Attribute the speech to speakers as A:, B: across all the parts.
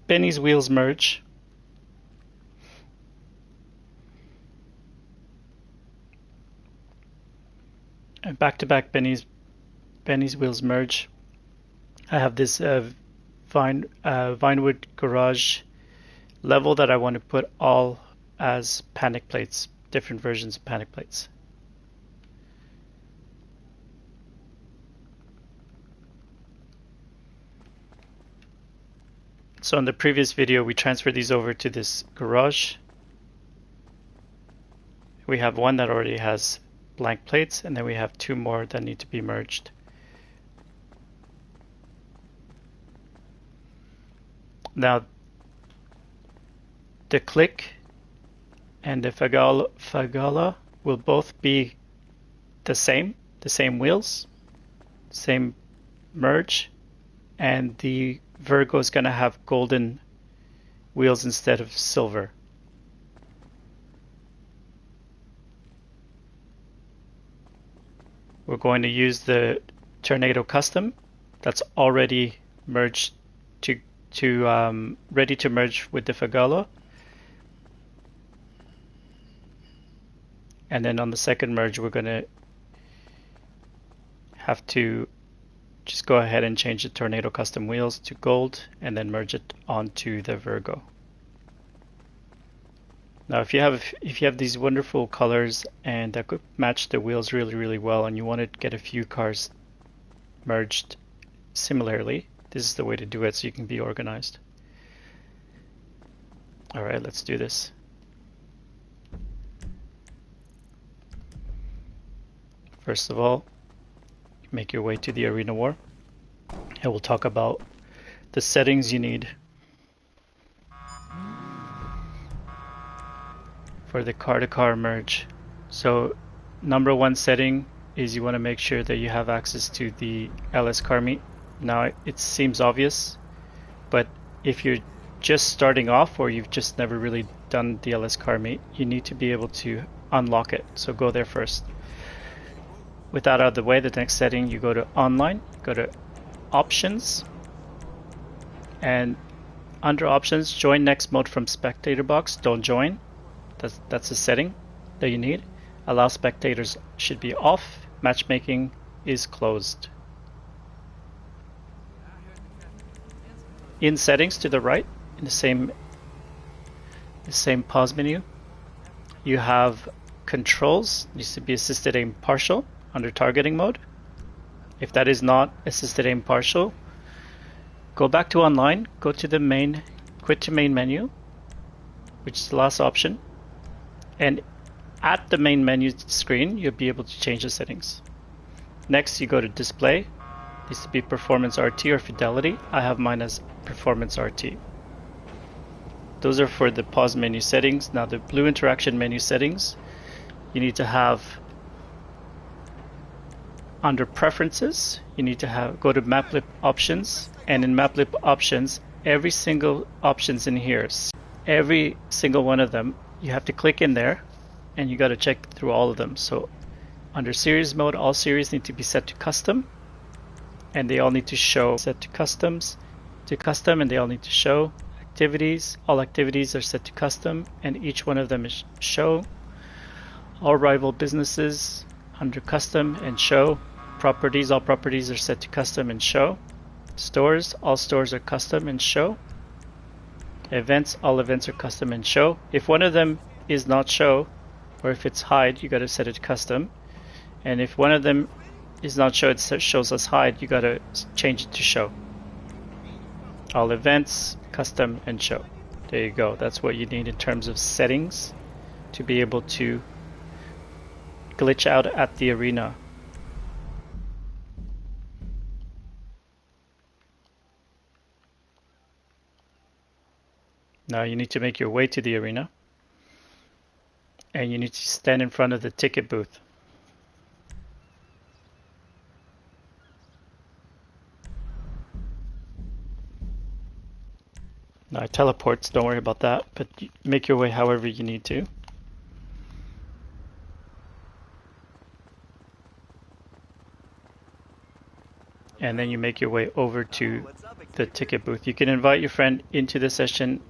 A: Benny's wheels merge. And back-to-back Benny's wheels merge. I have this Vinewood garage level that I want to put all as panic plates, different versions of panic plates. So in the previous video, we transferred these over to this garage. We have one that already has blank plates, and then we have two more that need to be merged. Now, the click and the Fagala will both be the same wheels, same merge, and the Virgo is going to have golden wheels instead of silver. We're going to use the Tornado Custom that's already merged to ready to merge with the Fagala. And then on the second merge, we're going to have to just go ahead and change the Tornado Custom wheels to gold and then merge it onto the Virgo. Now if you have these wonderful colors and that could match the wheels really well, and you want to get a few cars merged similarly, this is the way to do it so you can be organized. Alright, let's do this. First of all, make your way to the Arena War, and we'll talk about the settings you need for the car-to-car merge. So number one setting is you want to make sure that you have access to the LS car meet. Now it seems obvious, but if you're just starting off or you've just never really done the LS car meet, you need to be able to unlock it. So go there first. With that out of the way, the next setting, you go to Online, go to Options, and under Options, join next mode from Spectator box. Don't join. That's a setting that you need. Allow spectators should be off. Matchmaking is closed. In settings to the right, in the same pause menu, you have controls. Needs to be assisted aim partial under targeting mode. If that is not assisted aim partial, go back to Online, go to the main, quit to main menu, which is the last option, and at the main menu screen you'll be able to change the settings. Next you go to display. Needs to be performance RT or fidelity. I have mine as performance RT. Those are for the pause menu settings. Now the blue interaction menu settings, you need to have under preferences, you need to go to MapLip options, and in MapLip options, every single options in here, every single one of them, you have to click in there and you got to check through all of them. So under series mode, all series need to be set to custom, and they all need to show. Set to customs to custom, and they all need to show. Activities, all activities are set to custom, and each one of them is show. All rival businesses under custom and show. Properties, all properties are set to custom and show. Stores, all stores are custom and show. Events, all events are custom and show. If one of them is not show, or if it's hide, you got to set it to custom. And if one of them is not show, it shows us hide, you got to change it to show. All events, custom and show. There you go. That's what you need in terms of settings to be able to glitch out at the arena. Now you need to make your way to the arena, and you need to stand in front of the ticket booth. Now it teleports, don't worry about that, but make your way however you need to. and then you make your way over to the ticket booth. You can invite your friend into the session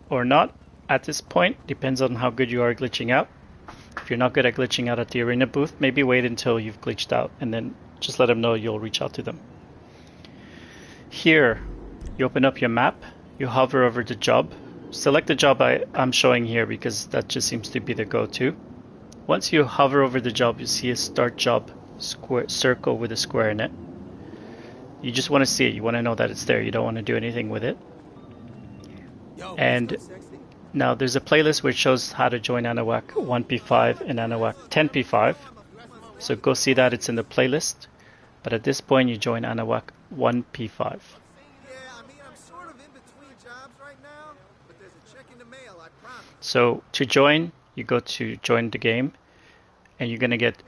A: or not at this point, depends on how good you are glitching out. If you're not good at glitching out at the arena booth, maybe wait until you've glitched out and then just let them know you'll reach out to them. Here, you open up your map, you hover over the job, select the job I'm showing here because that just seems to be the go-to. Once you hover over the job, you see a start job square circle with a square in it. You just want to see it, you want to know that it's there, you don't want to do anything with it. And now there's a playlist which shows how to join Anahuac 1P5 and Anahuac 10P5. So go see that, it's in the playlist. But at this point you join Anahuac 1P5. So to join, you go to join the game and you're going to get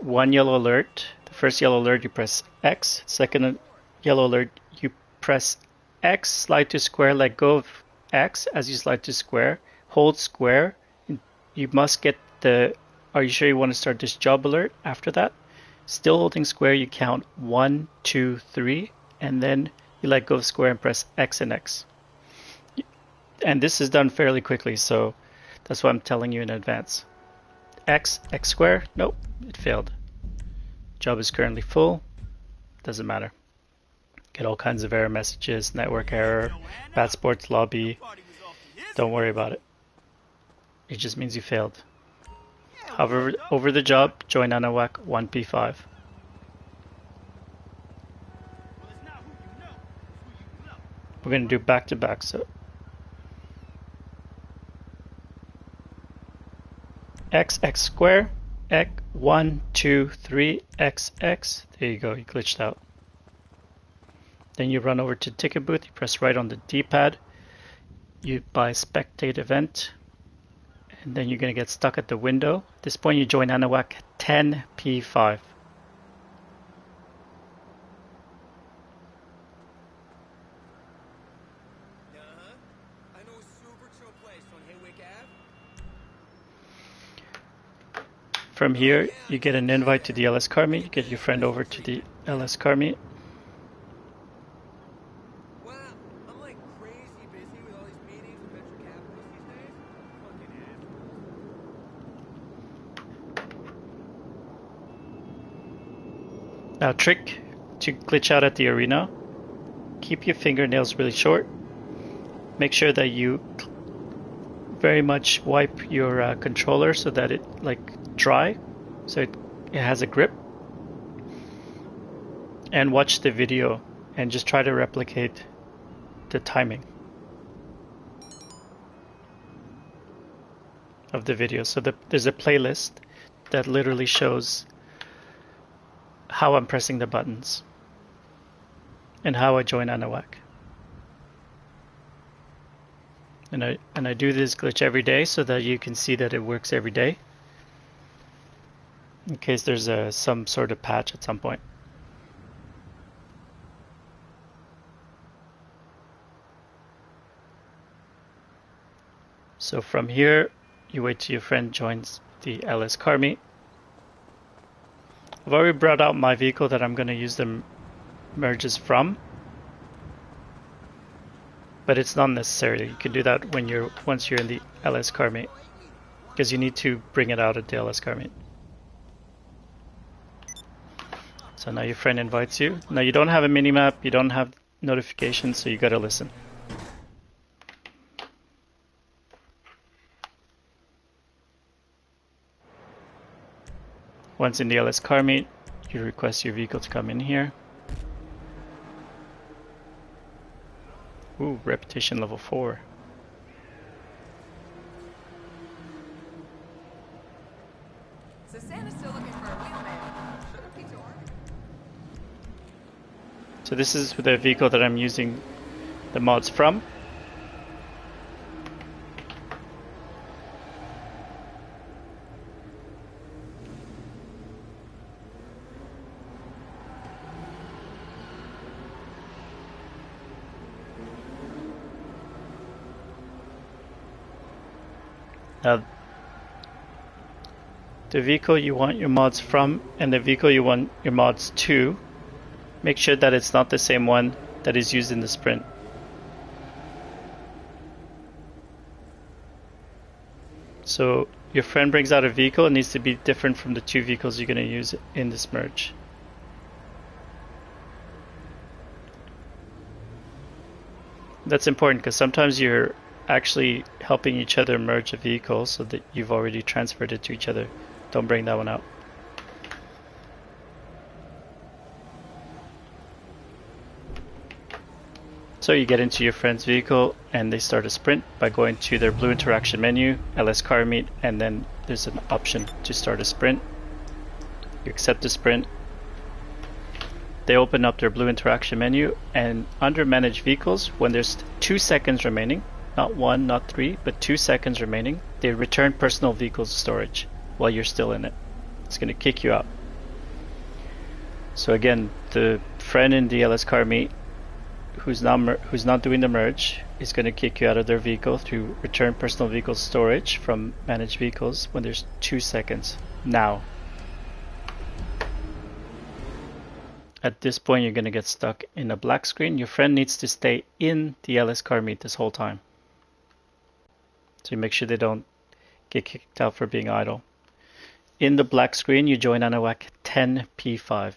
A: one yellow alert. The first yellow alert you press X. Second yellow alert you press X, slide to square, let go of X as you slide to square, hold square. You must get the are you sure you want to start this job alert after that. Still holding square, you count 1, 2, 3, and then you let go of square and press X and X. And this is done fairly quickly, so that's why I'm telling you in advance. X, X square, nope, it failed. Job is currently full, doesn't matter. Get all kinds of error messages, network error, bad sports lobby, don't worry about it. It just means you failed. Hover over the job, join Anahuac 1P5. We're going to do back to back, so X, X square, X, 1, 2, 3, X, X. There you go, you glitched out. Then you run over to ticket booth, you press right on the D-pad, you buy spectate event, and then you're going to get stuck at the window. At this point you join Anahuac 10P5. From here you get an invite to the LS car meet, you get your friend over to the LS car meet. Now trick to glitch out at the arena, keep your fingernails really short, make sure that you very much wipe your controller so that it dry, so it has a grip, and watch the video and just try to replicate the timing of the video. So there's a playlist that literally shows how I'm pressing the buttons and how I join Anahuac. And I do this glitch every day so that you can see that it works every day, in case there's some sort of patch at some point. So from here, you wait till your friend joins the LS car meet. I've already brought out my vehicle that I'm going to use the merges from, but it's not necessary. You can do that when once you're in the LS car meet, because you need to bring it out at the LS car meet. So now your friend invites you. Now you don't have a minimap, you don't have notifications, so you gotta listen. Once in the LS car meet, you request your vehicle to come in here. Ooh, repetition level 4.
B: So Santa's still looking for a wheelman. Shouldn't be torn.
A: So this is the vehicle that I'm using the mods from. Now, the vehicle you want your mods from and the vehicle you want your mods to Make sure that it's not the same one that is used in the sprint. So your friend brings out a vehicle, it needs to be different from the two vehicles you're going to use in this merge. That's important because sometimes you're actually helping each other merge a vehicle so that you've already transferred it to each other. Don't bring that one out. So you get into your friend's vehicle and they start a sprint by going to their blue interaction menu, LS car meet, and then there's an option to start a sprint. You accept the sprint. They open up their blue interaction menu, and under manage vehicles, when there's 2 seconds remaining, not 1, not 3, but 2 seconds remaining, they return personal vehicles storage while you're still in it. It's going to kick you out. So again, the friend in the LS car meet who's not doing the merge is going to kick you out of their vehicle through return personal vehicle storage from manage vehicles when there's 2 seconds. Now, at this point, you're going to get stuck in a black screen. Your friend needs to stay in the LS car meet this whole time. So you make sure they don't get kicked out for being idle. In the black screen, you join ANAWAC 10P5.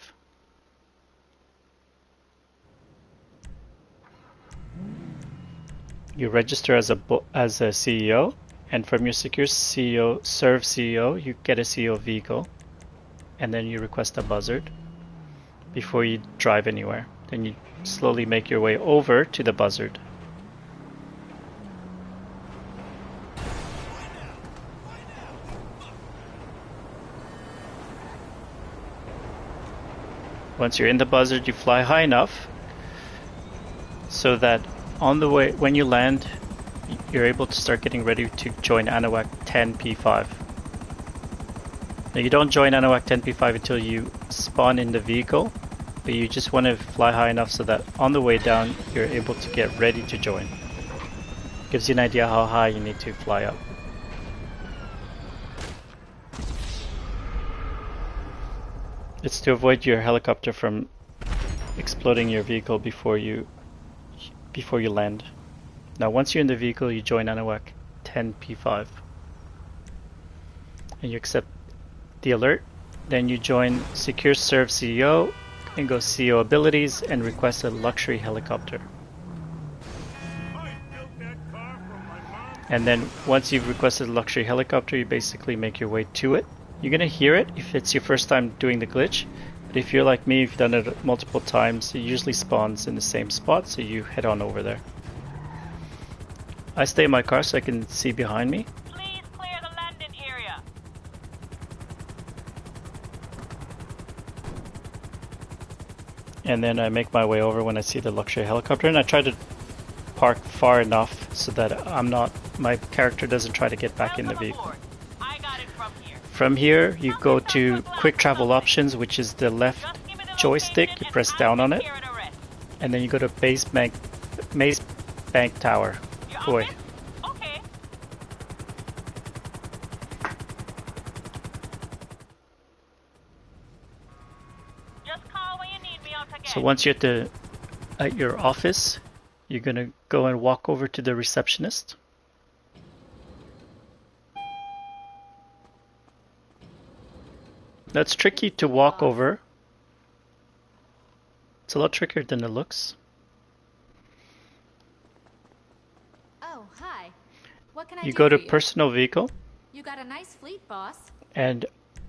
A: You register as a CEO, and from your secure CEO, serve CEO, you get a CEO vehicle, and then you request a buzzard before you drive anywhere. Then you slowly make your way over to the buzzard. Once you're in the buzzard, you fly high enough so that on the way, when you land, you're able to start getting ready to join ANAWAC 10P5. Now you don't join ANAWAC 10P5 until you spawn in the vehicle, but you just want to fly high enough so that on the way down, you're able to get ready to join. Gives you an idea how high you need to fly up. It's to avoid your helicopter from exploding your vehicle before you land. Now once you're in the vehicle, you join ANAWAC 10P5 and you accept the alert. Then you join Secure Serve CEO and go CEO abilities and request a luxury helicopter. And then once you've requested a luxury helicopter, you basically make your way to it. You're gonna hear it if it's your first time doing the glitch. But if you're like me, if you've done it multiple times, it usually spawns in the same spot, so you head on over there. I stay in my car so I can see behind me.
C: Please clear the landing area.
A: And then I make my way over when I see the luxury helicopter, and I try to park far enough so that my character doesn't try to get back in the vehicle.
C: I got it from here.
A: From here, you go to quick travel options, which is the left joystick. You press down on it, and then you go to Maze Bank Tower. Boy.
C: Okay. Just call when you need me out again.
A: So once you're at your office, you're gonna go and walk over to the receptionist. That's tricky to walk over. It's a lot trickier than it looks.
D: Oh, hi. What can I
A: You
D: do
A: go to
D: for you?
A: personal vehicle,
D: You got a nice fleet, boss.
A: and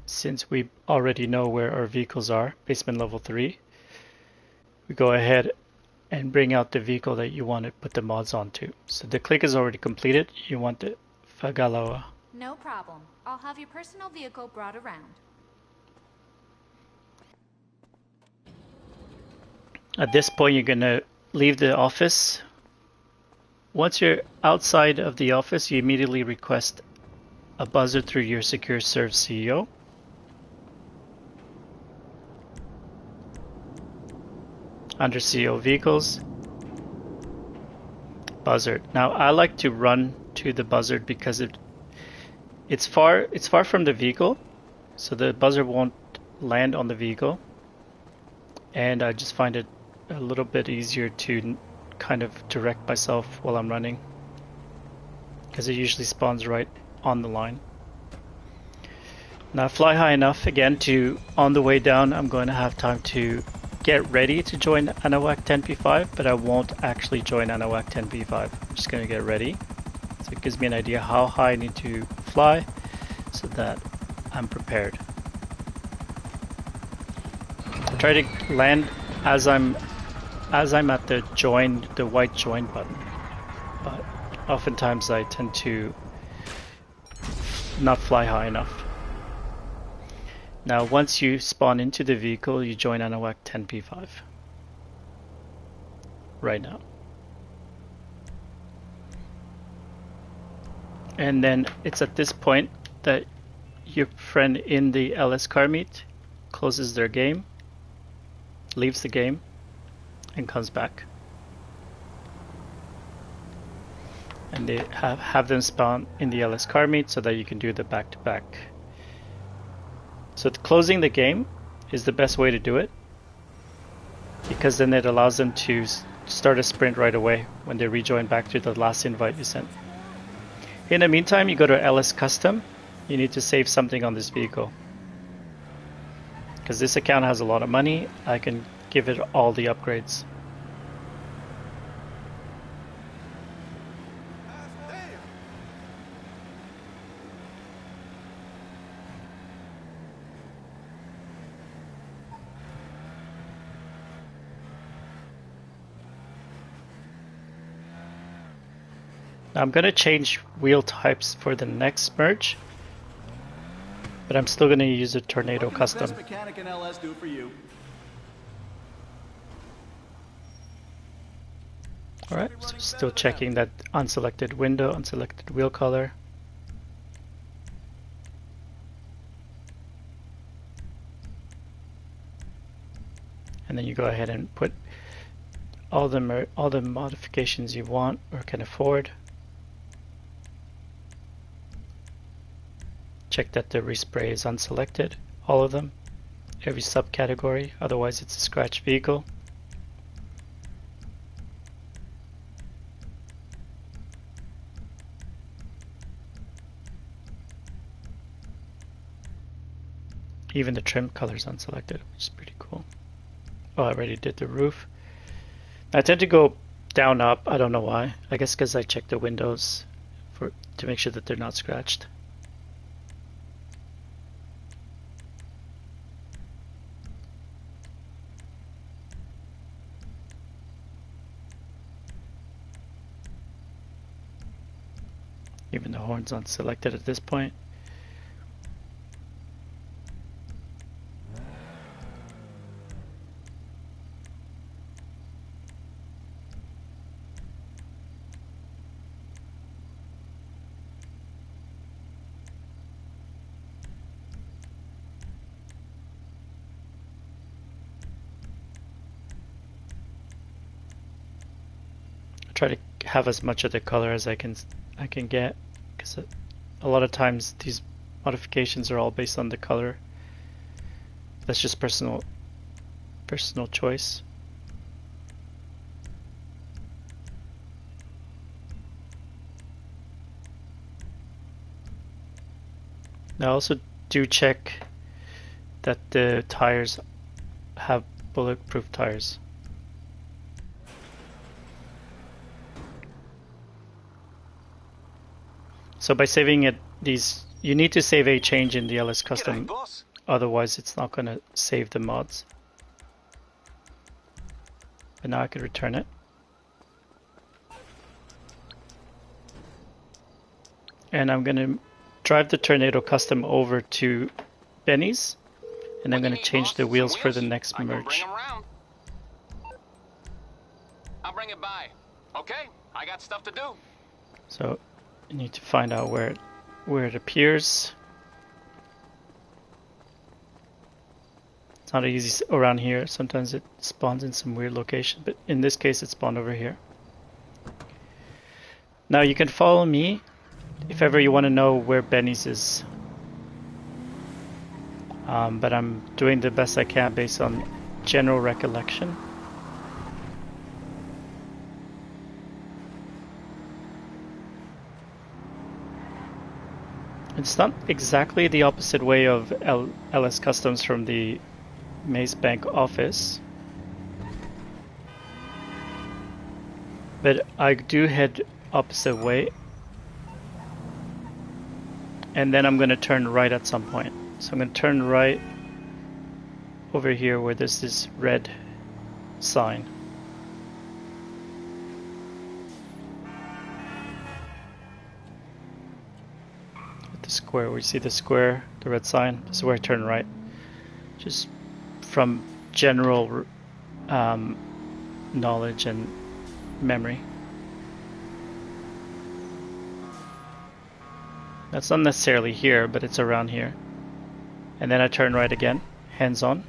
A: since we already know where our vehicles are, basement level 3, we go ahead and bring out the vehicle that you want to put the mods onto. So the click is already completed. You want the Fagalawa.
D: No problem. I'll have your personal vehicle brought around.
A: At this point, you're going to leave the office. Once you're outside of the office, you immediately request a buzzer through your Secure Serve CEO. Under CEO Vehicles, buzzard. Now, I like to run to the buzzard because it's far from the vehicle, so the buzzer won't land on the vehicle. and I just find it a little bit easier to kind of direct myself while I'm running, because it usually spawns right on the line. Now I fly high enough again to, on the way down, I'm going to have time to get ready to join Anahuac 10p5, but I won't actually join Anahuac 10p5. I'm just going to get ready. So it gives me an idea how high I need to fly so that I'm prepared. I try to land as I'm at the join, the white join button, but oftentimes I tend to not fly high enough. Now once you spawn into the vehicle, you join Anahuac 10p5 right now. And then it's at this point that your friend in the LS car meet closes their game, leaves the game, and comes back. And they have them spawn in the LS car meet so that you can do the back-to-back. So closing the game is the best way to do it, because then it allows them to start a sprint right away when they rejoin back to the last invite you sent. In the meantime, you go to LS Custom. You need to save something on this vehicle, because this account has a lot of money. I can give it all the upgrades. I'm going to change wheel types for the next merge, but I'm still going to use a Tornado Custom.
E: Mechanic and LS do for you.
A: Alright, so still checking that unselected window, unselected wheel color. And then you go ahead and put all the modifications you want or can afford. Check that the respray is unselected, all of them, every subcategory, otherwise it's a scratch vehicle. Even the trim color is unselected, which is pretty cool. Oh, I already did the roof. I tend to go down up, I don't know why. I guess because I check the windows to make sure that they're not scratched. Even the horn's unselected at this point. Try to have as much of the color as I can get, because a lot of times these modifications are all based on the color. That's just personal choice. Now also do check that the tires have bulletproof tires. So by saving it, you need to save a change in the LS Custom, otherwise it's not going to save the mods. But now I can return it. And I'm going to drive the Tornado Custom over to Benny's, and I'm going to change the wheels for the next merge.
E: I'll bring it by. Okay, I got stuff to do.
A: So you need to find out where it appears. It's not easy around here. Sometimes it spawns in some weird location, but in this case it spawned over here. Now you can follow me if ever you want to know where Benny's is. But I'm doing the best I can based on general recollection. It's not exactly the opposite way of LS Customs from the Maze Bank office, but I do head opposite way, and then I'm going to turn right at some point. So I'm going to turn right over here where there's this red sign. At the square, where you see the square, the red sign, this is where I turn right. Just from general knowledge and memory. That's not necessarily here, but it's around here. And then I turn right again, hands on.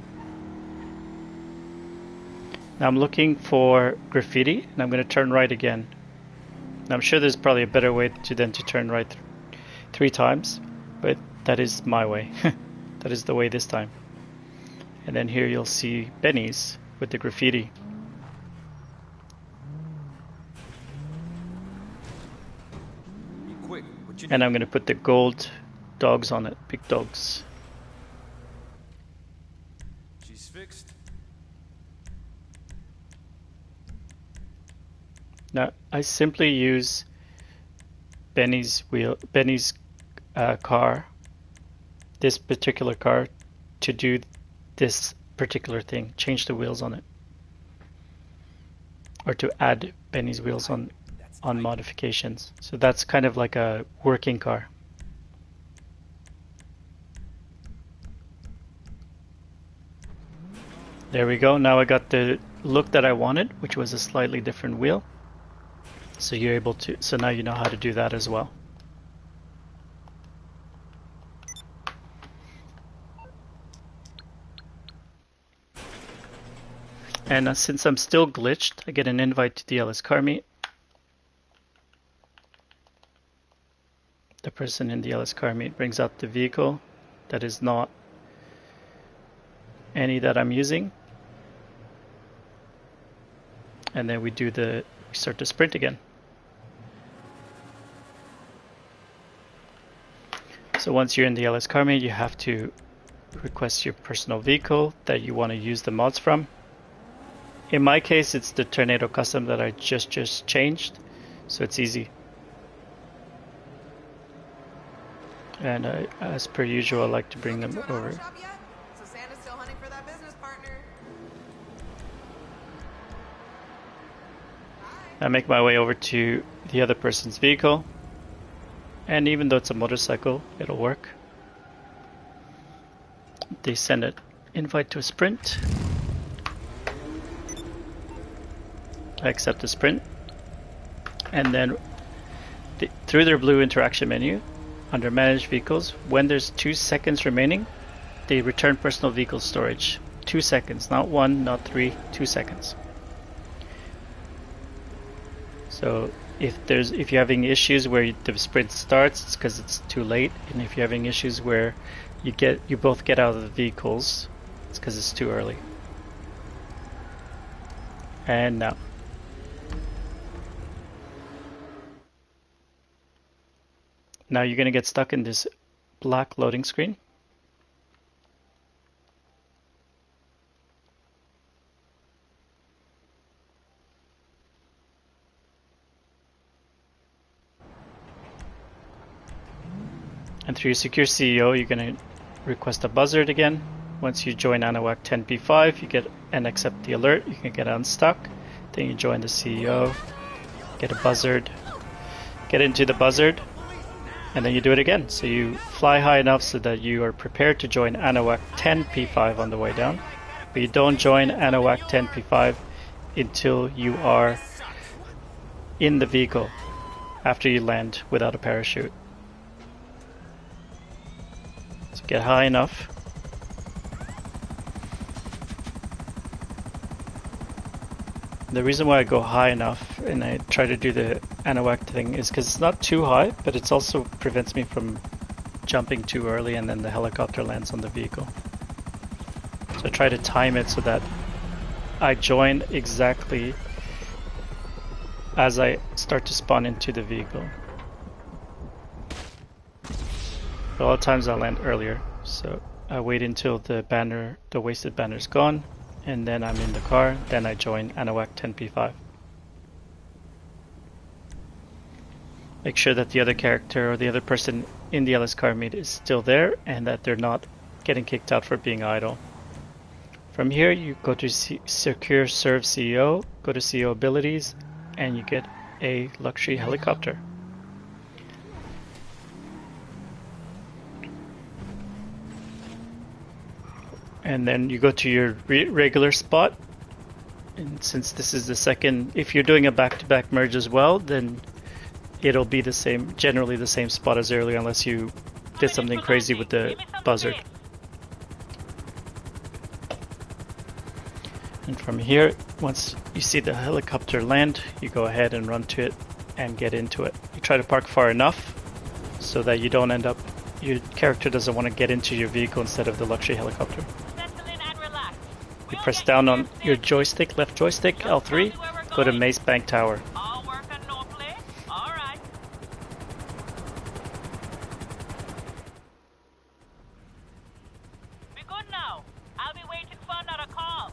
A: Now I'm looking for graffiti, and I'm going to turn right again. Now I'm sure there's probably a better way to turn right 3 times, but that is my way. That is the way this time. And then here you'll see Benny's with the graffiti. And I'm going to put the gold dogs on it, big dogs.
F: She's fixed.
A: Now I simply use Benny's car, this particular car, to do this particular thing, change the wheels on it, or to add Benny's wheels on modifications. So that's kind of like a working car. There we go. Now I got the look that I wanted, which was a slightly different wheel. So you're able to, so now you know how to do that as well. And since I'm still glitched, I get an invite to the LS car meet. The person in the LS car meet brings out the vehicle that is not any that I'm using. And then we start the sprint again. So once you're in the LS car meet, you have to request your personal vehicle that you want to use the mods from. In my case, it's the Tornado Custom that I just changed, so it's easy. And as per usual, I like to bring them over.
B: So Santa's still hunting for that business partner.
A: I make my way over to the other person's vehicle, and even though it's a motorcycle, it'll work. They send an invite to a sprint. I accept the sprint, and then through their blue interaction menu, under Manage Vehicles, when there's 2 seconds remaining, they return personal vehicle storage. 2 seconds, not 1, not 3, 2 seconds. So if you're having issues where the sprint starts, it's because it's too late, and if you're having issues where you both get out of the vehicles, it's because it's too early. And now. Now you're going to get stuck in this black loading screen. And through your secure CEO, you're going to request a buzzard again. Once you join ANAWAC 10P5, you get and accept the alert. You can get unstuck. Then you join the CEO, get a buzzard, get into the buzzard. And then you do it again. So you fly high enough so that you are prepared to join ANAWAC 10P5 on the way down. But you don't join ANAWAC 10P5 until you are in the vehicle after you land without a parachute. So get high enough. The reason why I go high enough and I try to do the ANAWAC thing is because it's not too high, but it also prevents me from jumping too early and then the helicopter lands on the vehicle. So I try to time it so that I join exactly as I start to spawn into the vehicle. But a lot of times I land earlier, so I wait until the banner, the wasted banner is gone, and then I'm in the car, then I join Anahuac 10P5. Make sure that the other character or the other person in the LS car meet is still there and that they're not getting kicked out for being idle. From here you go to Secure Serve CEO, go to CEO Abilities, and you get a luxury helicopter. And then you go to your regular spot, and since this is the second, if you're doing a back-to-back merge as well, then it'll be the same, generally the same spot as earlier, unless you did something crazy with the buzzard. And from here, once you see the helicopter land, you go ahead and run to it and get into it. You try to park far enough so that you don't end up, your character doesn't want to get into your vehicle instead of the luxury helicopter. You press down on your joystick, left joystick, L3, go to Mace Bank Tower.
C: All work and no play? All right. Be good now. I'll be waiting for another call.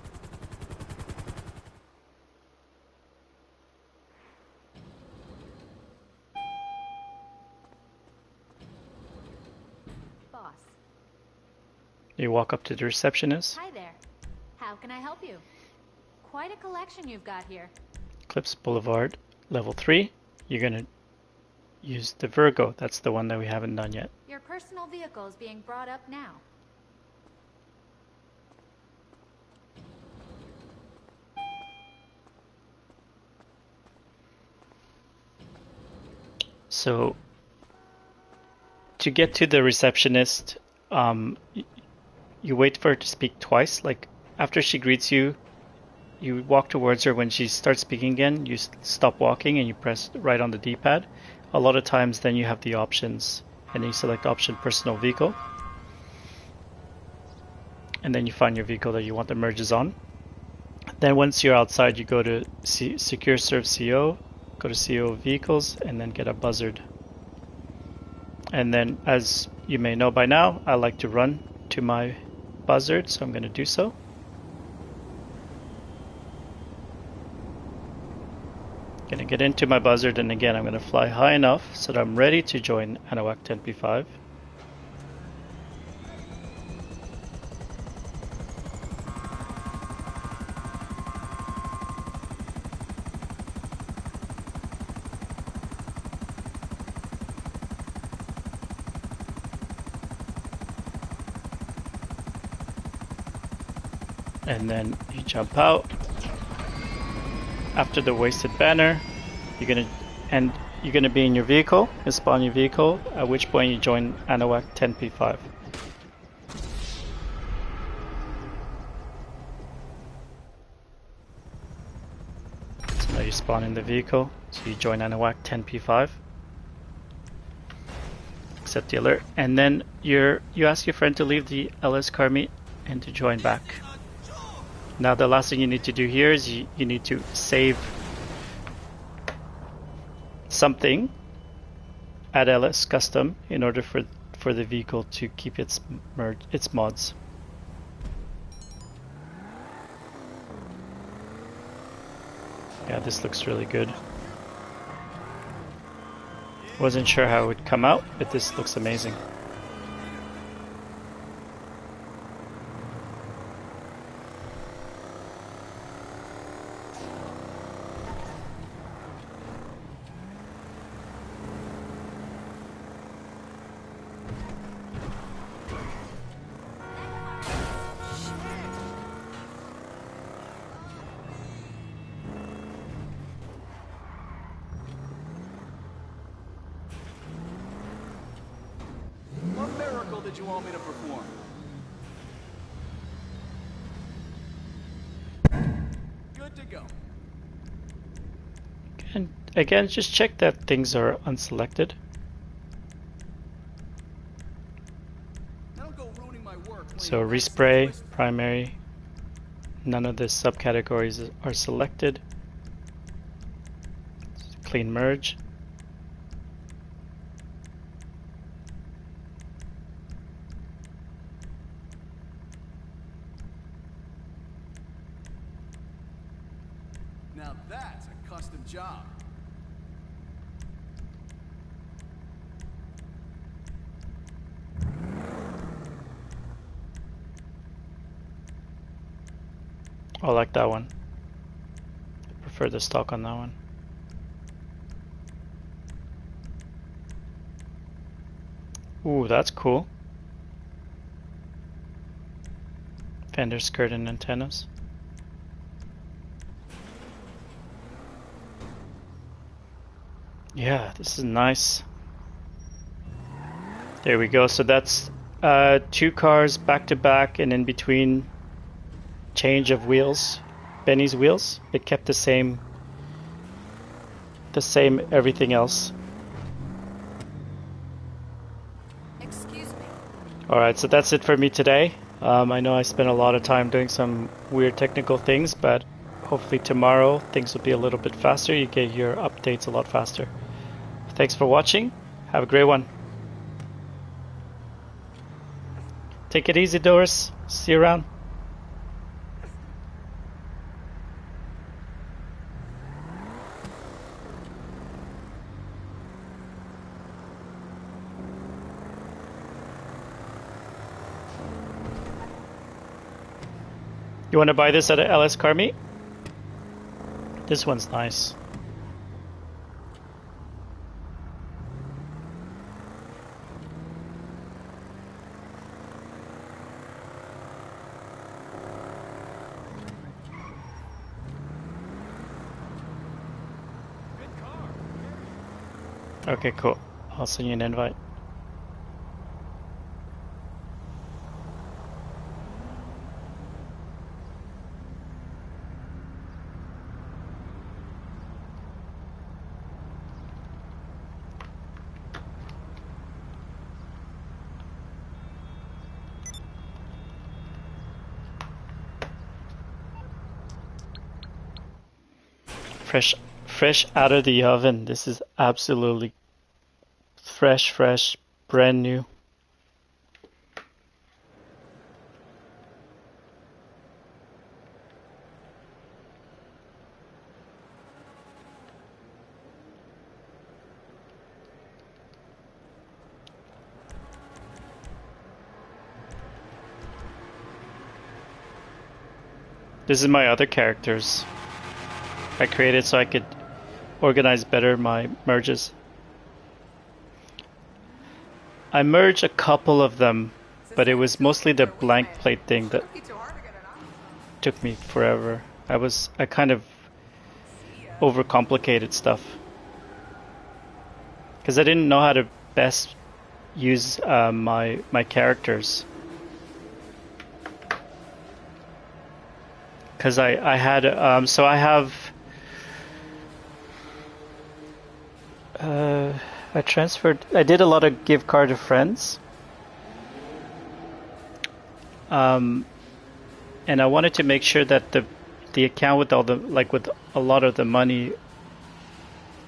D: Boss.
A: You walk up to the receptionist.
D: Hi there. How can I help you? Quite a collection you've got here.
A: Clips Boulevard, level 3. You're going to use the Virgo. That's the one that we haven't done yet.
D: Your personal vehicle is being brought up now.
A: So, to get to the receptionist, you wait for her to speak twice. Like, after she greets you, you walk towards her. When she starts speaking again, you stop walking and you press right on the D-pad. A lot of times then you have the options, and then you select option personal vehicle. And then you find your vehicle that you want the merges on. Then once you're outside, you go to Secure Serve CO, go to CO Vehicles, and then get a buzzard. And then, as you may know by now, I like to run to my buzzard, so I'm going to do so. Going to get into my buzzard, and again I'm going to fly high enough so that I'm ready to join Anahuac 10P5. And then you jump out. After the wasted banner, you're gonna be in your vehicle, you spawn your vehicle, at which point you join Anahuac 10P5. So now you spawn in the vehicle, so you join Anahuac 10P5. Accept the alert, and then you ask your friend to leave the LS car meet and to join back. Now the last thing you need to do here is you need to save something at LS Custom in order for the vehicle to keep its mods. Yeah, this looks really good. Wasn't sure how it would come out, but this looks amazing.
F: What miracle did you want me to perform? Good to go.
A: And again, just check that things are unselected.
F: Now don't go ruining my work.
A: So respray, primary, None of the subcategories are selected. Clean merge.
F: Now that's a custom job.
A: I like that one. I prefer the stock on that one. Ooh, that's cool. Fender skirt and antennas. Yeah, this is nice. There we go. So that's 2 cars back to back, and in between change of wheels, Benny's wheels. It kept the same everything else.
B: Excuse me.
A: Alright, so that's it for me today. I know I spent a lot of time doing some weird technical things, but hopefully tomorrow things will be a little bit faster. You get your updates a lot faster. Thanks for watching. Have a great one. Take it easy, Doris. See you around. You want to buy this at a LS Car Meet? This one's nice. Okay, cool. I'll send you an invite. Fresh out of the oven. This is absolutely fresh, brand new. This is my other characters I created so I could organize better my merges. I merged a couple of them, but it was mostly the blank plate thing that took me forever. I kind of overcomplicated stuff because I didn't know how to best use my characters. Because I had so I have I did a lot of give car to friends, and I wanted to make sure that the account with all the with a lot of the money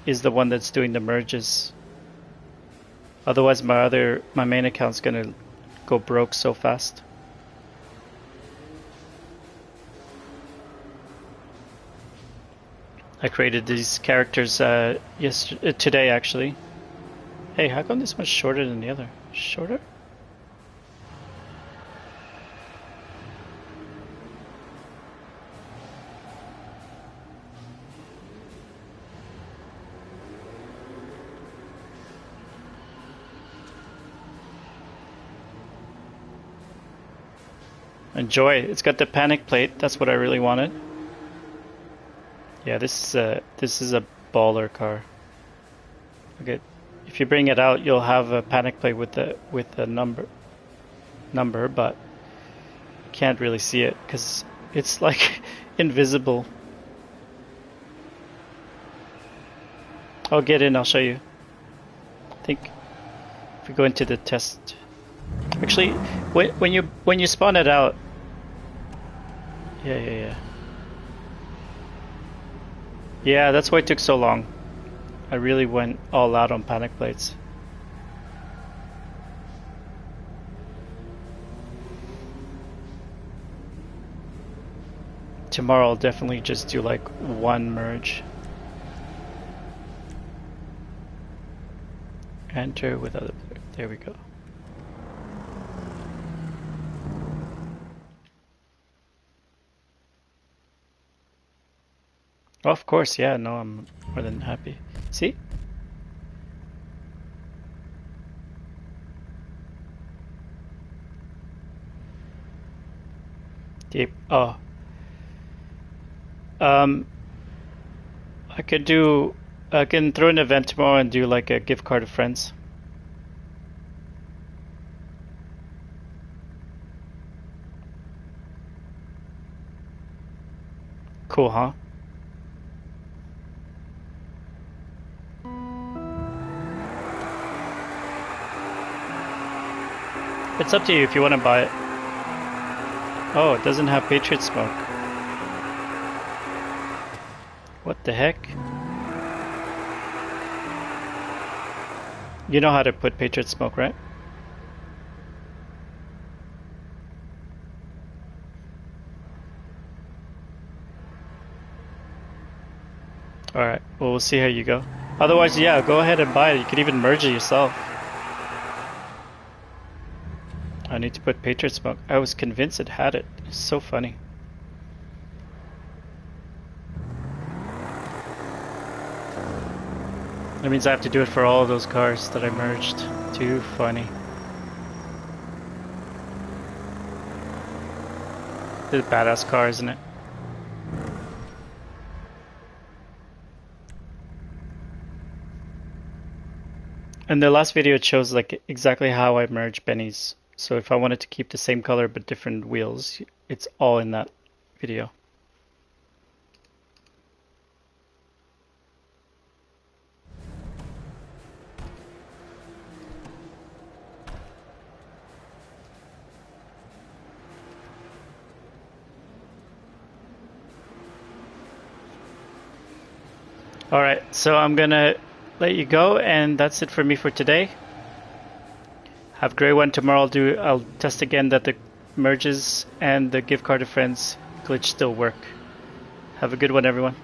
A: is the one that's doing the merges. Otherwise my main account's gonna go broke so fast. I created these characters today actually. Hey, how come this one's shorter than the other? Shorter? Enjoy. It's got the panic plate. That's what I really wanted. Yeah, this is a baller car. Okay, if you bring it out, you'll have a panic plate with the number, but you can't really see it because it's like invisible. I'll get in. I'll show you. I think if we go into the test, actually, when you spawn it out, Yeah. Yeah, that's why it took so long. I really went all out on panic plates. Tomorrow I'll definitely just do like one merge. Enter with other player. There we go. Oh, of course, yeah, no, I'm more than happy. See? Deep. Oh. I can throw an event tomorrow and do like a gift card to friends. Cool, huh? It's up to you if you want to buy it. Oh, it doesn't have Patriot Smoke. What the heck? You know how to put Patriot Smoke, right? Alright, well, we'll see how you go. Otherwise, yeah, go ahead and buy it. You could even merge it yourself. I need to put Patriot Smoke. I was convinced it had it. It's so funny. That means I have to do it for all of those cars that I merged. Too funny. It's a badass car, isn't it? In the last video it shows like exactly how I merge Benny's. So if I wanted to keep the same color but different wheels, it's all in that video. Alright, so I'm gonna let you go, and that's it for me for today. Have a great one. Tomorrow I'll test again that the merges and the gift card to friends glitch still work. Have a good one, everyone.